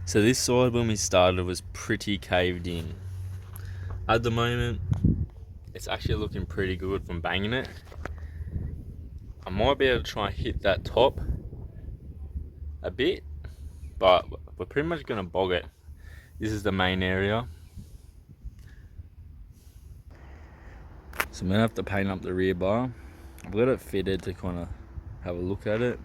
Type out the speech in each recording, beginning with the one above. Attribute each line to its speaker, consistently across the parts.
Speaker 1: So this side when we started was pretty caved in. At the moment, it's actually looking pretty good from banging it. I might be able to try and hit that top a bit, but we're pretty much gonna bog it. This is the main area. So I'm gonna have to paint up the rear bar. I've got it fitted to kind of have a look at it.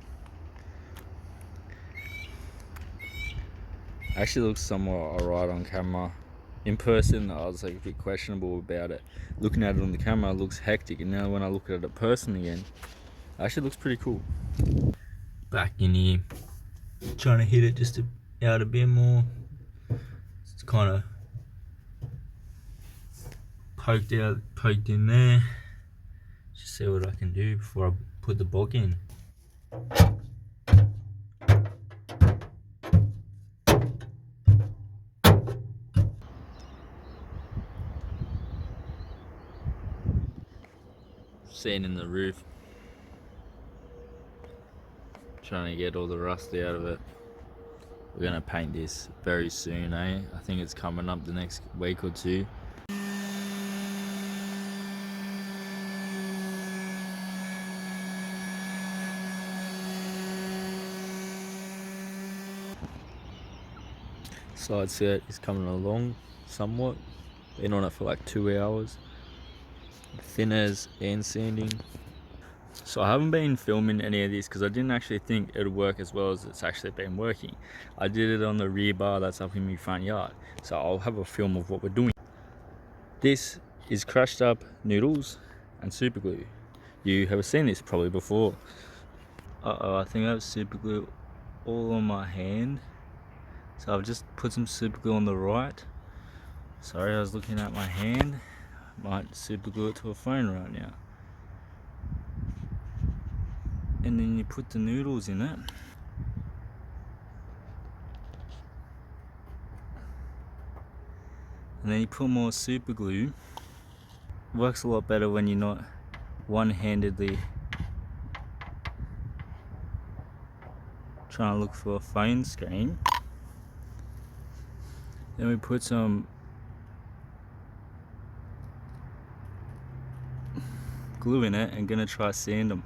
Speaker 1: Actually looks somewhat alright on camera. In person, I was like a bit questionable about it. Looking at it on the camera, it looks hectic, and now when I look at it in person again, it actually looks pretty cool. Back in here, trying to hit it just out a bit more. It's kind of poked in there. Just see what I can do before I put the bog in. Sanding the roof, trying to get all the rust out of it. We're gonna paint this very soon, eh? I think it's coming up the next week or two. Side skirt is coming along somewhat. Been on it for like 2 hours. Thinners and sanding. So I haven't been filming any of this because I didn't actually think it would work as well as it's actually been working. I did it on the rear bar that's up in my front yard. So I'll have a film of what we're doing. This is crushed up noodles and super glue. You have seen this probably before. I think I have super glue all on my hand. So I've just put some super glue on the right. Sorry, I was looking at my hand. Might super glue it to a phone right now. And then you put the noodles in it. And then you put more super glue. Works a lot better when you're not one-handedly trying to look for a phone screen. Then we put some glue in it and gonna try sand them.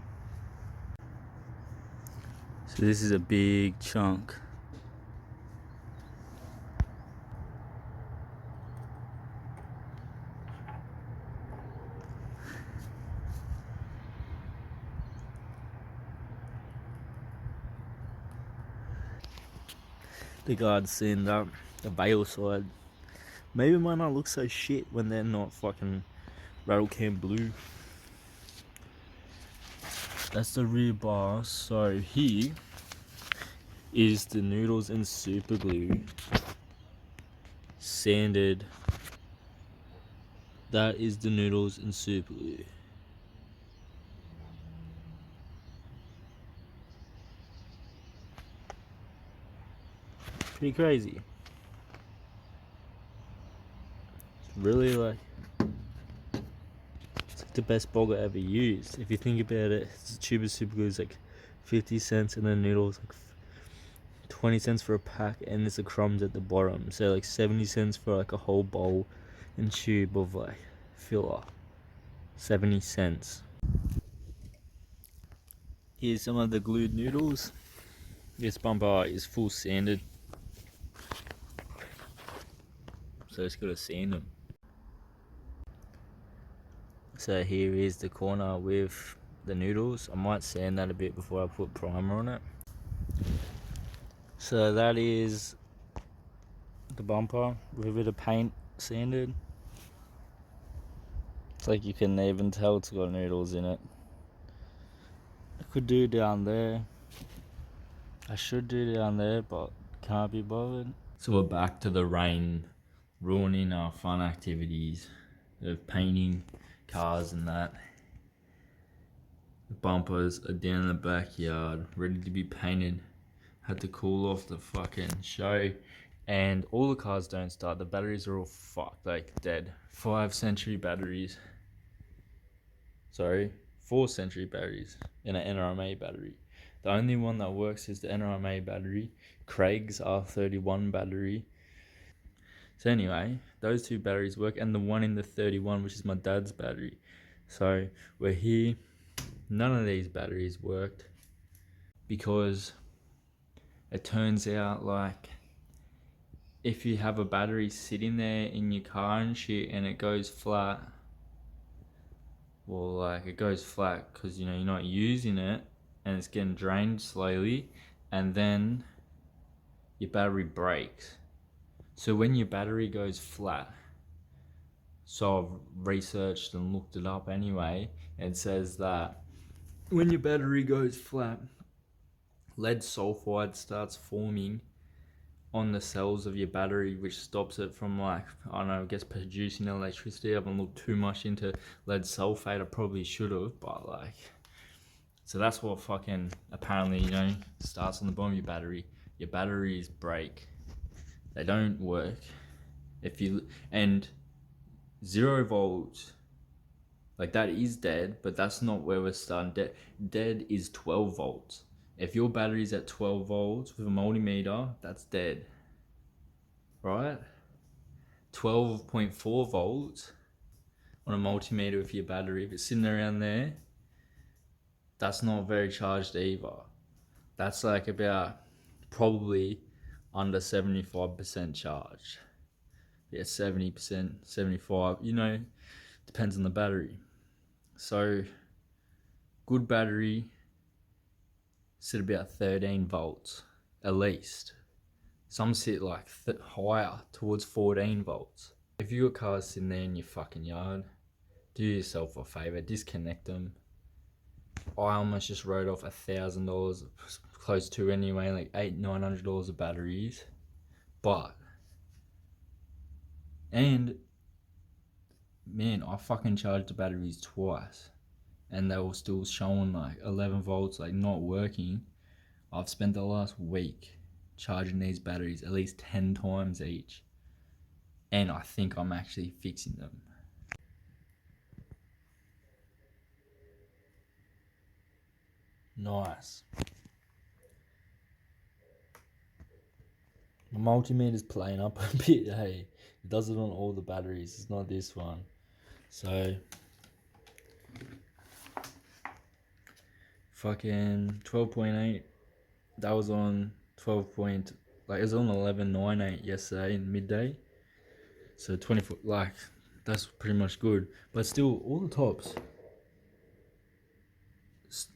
Speaker 1: So this is a big chunk. The guards sand up the bail side. Maybe it might not look so shit when they're not fucking rattle can blue. That's the rear bar. So here is the noodles and super glue sanded. That is the noodles and super glue. Pretty crazy. It's really like, it's like the best bog I ever used. If you think about it, the tube of super glue is like 50 cents and then noodles like 20 cents for a pack, and there's the crumbs at the bottom. So like 70 cents for like a whole bowl and tube of like filler. 70 cents. Here's some of the glued noodles. This bumper is full sanded. So just gotta sand them. So here is the corner with the noodles. I might sand that a bit before I put primer on it. So that is the bumper with a bit of paint sanded. It's like you can even tell it's got noodles in it. I could do down there. I should do down there, but can't be bothered. So we're back to the rain ruining our fun activities of painting cars and that. The bumpers are down in the backyard, ready to be painted had to cool off the fucking show, and all the cars don't start. The batteries are all fucked, like dead. 5-century batteries. Sorry, 4-century batteries in an NRMA battery. The only one that works is the NRMA battery, Craig's R31 battery. So anyway, those two batteries work, and the one in the 31, which is my dad's battery. So we're here. None of these batteries worked because it turns out like if you have a battery sitting there in your car and shit and it goes flat, well, like it goes flat because you know you're not using it and it's getting drained slowly, and then your battery breaks. So when your battery goes flat, so I've researched and looked it up anyway, it says that when your battery goes flat, lead sulfide starts forming on the cells of your battery, which stops it from, like, I don't know, I guess producing electricity. I haven't looked too much into lead sulfate. I probably should have, but like, so that's what fucking apparently, you know, starts on the bottom of your battery. Your batteries break. They don't work. And 0 volts, like that is dead, but that's not where we're starting. Dead is 12 volts. If your battery's at 12 volts with a multimeter, that's dead, right? 12.4 volts on a multimeter with your battery, if it's sitting around there, that's not very charged either. That's like about probably under 75% charged. Yeah, 70%, 75, you know, depends on the battery. So good battery sit about 13 volts at least. Some sit like higher, towards 14 volts. If your car's sitting there in your fucking yard, do yourself a favor, disconnect them. I almost just wrote off $1,000, close to anyway, like $800-900 of batteries. And man, I fucking charged the batteries twice and they were still showing like 11 volts, like not working. I've spent the last week charging these batteries at least 10 times each, and I think I'm actually fixing them. Nice. My multimeter's playing up a bit, hey. It does it on all the batteries, it's not this one. So fucking 12.8, that was on 12 point, like it was on 11.98 yesterday in midday. So 24, like that's pretty much good. But still, all the tops,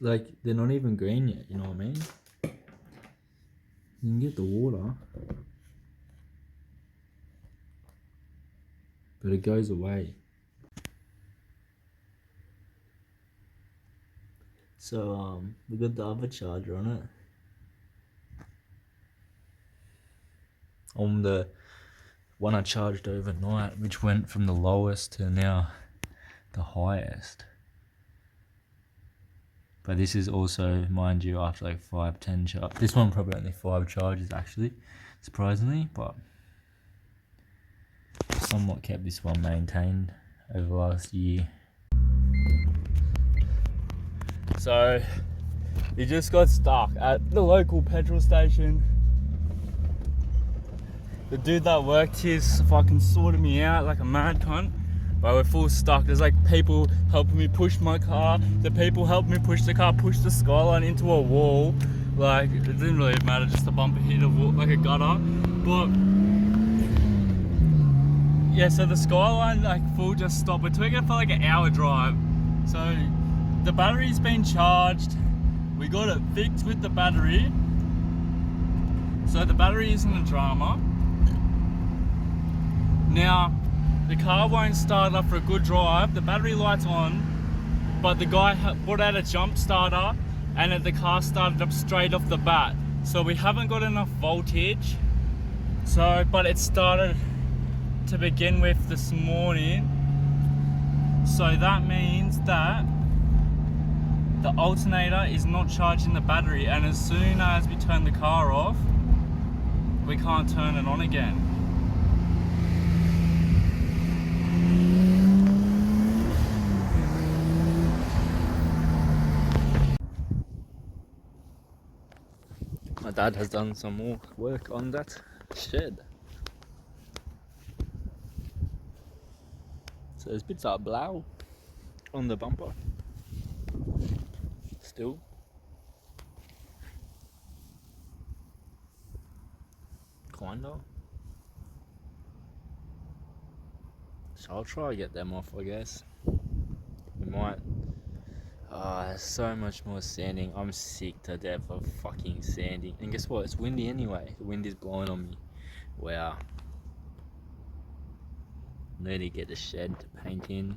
Speaker 1: like they're not even green yet, you know what I mean? You can get the water, but it goes away. So we got the other charger on it. On the one I charged overnight, which went from the lowest to now the highest. But this is also, mind you, after like 5-10 charge. This one probably only 5 charges actually, surprisingly, but somewhat kept this one maintained over the last year. So we just got stuck at the local petrol station. The dude that worked here's fucking sorted me out like a mad cunt, but we're full stuck. There's like people helping me push my car. The people helping me push the car, push the Skyline into a wall. Like it didn't really matter, just a bumper hit a wall, like a gutter. But yeah, so the Skyline like full just stopped. It took it for like an hour drive. So the battery's been charged. We got it fixed with the battery. So the battery isn't a drama. Now, the car won't start up for a good drive. The battery light's on, but the guy brought out a jump starter and the car started up straight off the bat. So we haven't got enough voltage. So, but it started to begin with this morning. So that means that the alternator is not charging the battery, and as soon as we turn the car off, we can't turn it on again. My dad has done some more work on that shed. So there's bits of blau on the bumper. Still. Kinda. So I'll try to get them off, I guess. We might. There's so much more sanding. I'm sick to death of fucking sanding. And guess what? It's windy anyway. The wind is blowing on me. Wow. Need to get the shed to paint in.